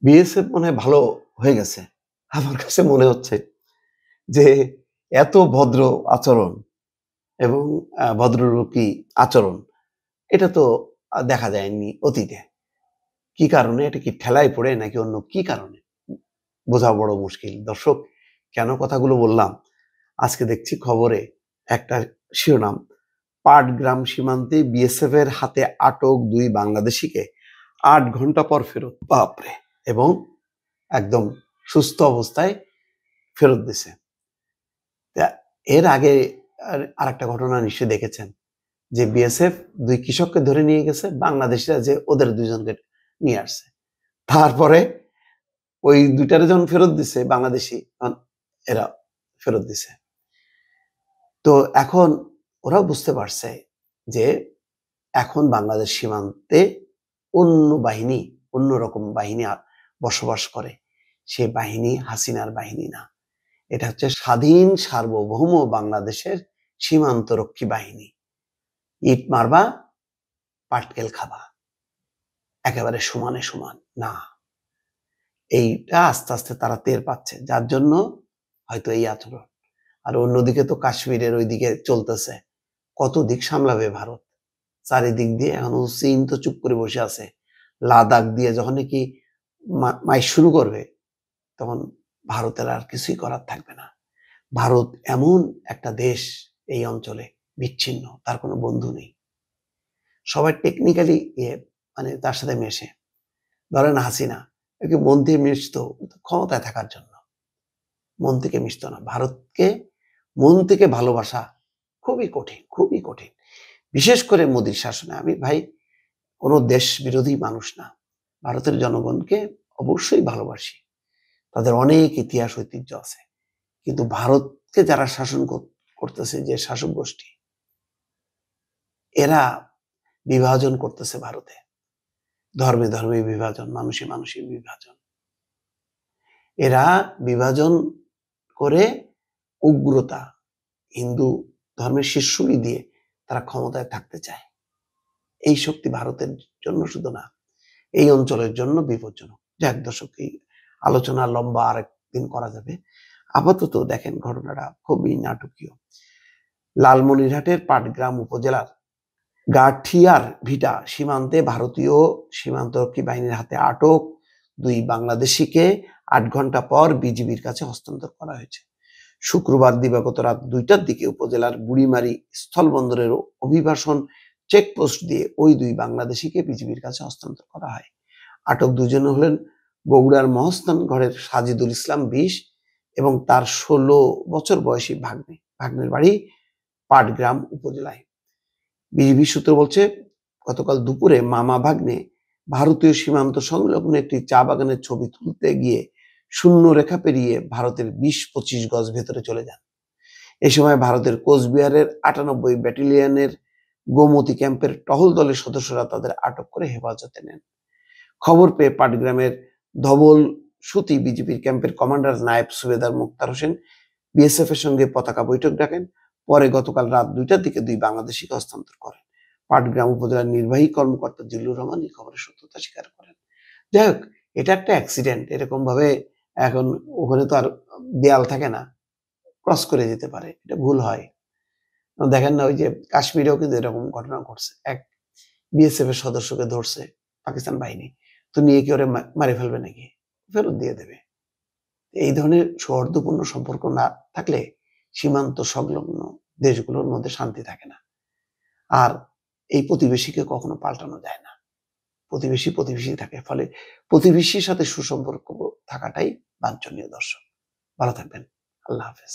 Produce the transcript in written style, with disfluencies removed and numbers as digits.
BSF মনে হয় ভালো হয়ে গেছে। আমার কাছে মনে হচ্ছে যে এত ভদ্র আচরণ এবং ভদ্রলোকী আচরণ এটা তো দেখা যায়নি অতীতে। কি কারণে? এটা কি ঠেলায় পড়ে নাকি অন্য কি কারণে? বোঝা বড় মুশকিল। দর্শক, কেন কথাগুলো বললাম? আজকে দেখছি খবরে একটা শিরোনাম, পাটগ্রাম সীমান্তে বিএসএফ এর হাতে আটক ২ বাংলাদেশিকে ৮ ঘন্টা পর ফেরত। বাপরে! এবং একদম সুস্থ অবস্থায় ফেরত দিছে। এর আগে আরেকটা ঘটনা নিশ্চয়ই দেখেছেন যে বিএসএফ ২ কৃষককে ধরে নিয়ে গেছে, বাংলাদেশিরা যে ওদের ২ জনকে নিয়ে আসছে। তারপরে ওই ২টারে যখন ফেরত দিছে বাংলাদেশি, এরা ফেরত দিছে। তো এখন ওরাও বুঝতে পারছে যে এখন বাংলাদেশ সীমান্তে অন্য বাহিনী, অন্যরকম বাহিনী বসবাস করে। সে বাহিনী হাসিনার বাহিনী না। এটা হচ্ছে স্বাধীন সার্বভৌম বাংলাদেশের সীমান্তরক্ষী বাহিনী। ইট মারবা, পাটকেল খাবা, একেবারে সমানে সমান না। এইটা আস্তে আস্তে তারা টের পাচ্ছে, যার জন্য হয়তো এই আচরণ। আর অন্যদিকে তো কাশ্মীরের ওইদিকে চলতেছে, কত দিক সামলাবে ভারত? চারিদিক দিয়ে এখনো চীন তো চুপ করে বসে আছে। লাদাখ দিয়ে যখন নাকি মাইর শুরু করবে, তখন ভারতের আর কিছুই করার থাকবে না। ভারত এমন একটা দেশ, এই অঞ্চলে বিচ্ছিন্ন, তার কোনো বন্ধু নেই। সবাই টেকনিক্যালি মানে তার সাথে মেশে। ধরেন হাসিনা, একে মন দিয়ে মিশতো ক্ষমতায় থাকার জন্য, মন থেকে মিশত না। ভারতকে মন থেকে ভালোবাসা খুবই কঠিন, খুবই কঠিন। বিশেষ করে মোদীর শাসনে। আমি ভাই কোনো দেশ বিরোধী মানুষ না, ভারতের জনগণকে অবশ্যই ভালোবাসি, তাদের অনেক ইতিহাস ঐতিহ্য আছে। কিন্তু ভারতকে যারা শাসন করতেছে, যে শাসক গোষ্ঠী, এরা বিভাজন করতেছে ভারতে। ধর্মে ধর্মে বিভাজন, মানুষে মানুষে বিভাজন। এরা বিভাজন করে উগ্রতা, হিন্দু ধর্মের শীর্ষই দিয়ে তারা ক্ষমতায় থাকতে চায়। এই শক্তি ভারতের জন্য শুধু না, এই অঞ্চলের জন্য বিপজ্জনক। যাক দর্শক, এই আলোচনা লম্বা আরেকদিন করা যাবে। আপাতত দেখেন ঘটনাটা খুবই নাটকীয়। লালমনিরহাটের পাটগ্রাম উপজেলার গাঠিয়ার ভিটা সীমান্তে ভারতীয় সীমান্তরক্ষী বাহিনীর হাতে আটক ২ বাংলাদেশিকে ৮ ঘন্টা পর বিজিবির কাছে হস্তান্তর করা হয়েছে। শুক্রবার দিবাগত রাত ২টার দিকে উপজেলার বুড়িমারি স্থলবন্দরের অভিবাসন চেকপোস্ট দিয়ে ওই ২ বাংলাদেশিকে বিজিবির কাছে হস্তান্তর করা হয়। আটক দুজন হলেন বগুড়ার মহস্থানগড়ের সাজিদুল ইসলাম ২০ এবং তার ১৬ বছর বয়সী ভাগ্নে। ভাগ্নের বাড়ি পাটগ্রাম উপজেলায়। বিজিবি সূত্র বলছে, গতকাল দুপুরে মামা ভাগ্নে ভারতীয় সীমান্ত সংলগ্ন একটি চা বাগানের ছবি তুলতে গিয়ে শূন্য রেখা পেরিয়ে ভারতের ২০-২৫ গজ ভেতরে চলে যান। এ সময় ভারতের কোচবিহারের ৯৮ ব্যাটালিয়নের গোমতী ক্যাম্পের টহল দলের সদস্যরা তাদের আটক করে হেফাজতে নেন। খবর পেয়ে পাটগ্রামের ধবল সুতি বিজিবির ক্যাম্পের কমান্ডার নায়েব সুবেদার মুক্তার হোসেন বিএসএফ এর সঙ্গে পতাকা বৈঠক ডাকেন। পরে গতকাল রাত ২টার দিকে ২ বাংলাদেশিকে হস্তান্তর করেন। পাটগ্রাম উপজেলার নির্বাহী কর্মকর্তা জিল্লুর রহমান এই খবরের সত্যতা স্বীকার করেন। যাই হোক, এটা একটা অ্যাক্সিডেন্ট। এরকম ভাবে এখন ওখানে তো আর দেয়াল থাকে না, ক্রস করে যেতে পারে, এটা ভুল হয়। দেখেন না, ওই যে কাশ্মীরেও কিন্তু এরকম ঘটনা ঘটছে। এক বিএসএফ এর সদস্যকে ধরছে পাকিস্তান বাহিনী, তো নিয়ে কি ওরে মারি ফেলবে নাকি? ফেরত দিয়ে দেবে। এই ধরনের সৌহার্দ্যপূর্ণ সম্পর্ক না থাকলে সীমান্ত সংলগ্ন দেশগুলোর মধ্যে শান্তি থাকে না। আর এই প্রতিবেশীকে কখনো পাল্টানো যায় না। প্রতিবেশী প্রতিবেশী থাকে, ফলে প্রতিবেশীর সাথে সুসম্পর্ক থাকাটাই বাঞ্ছনীয়। দর্শক, ভালো থাকবেন। আল্লাহ হাফেজ।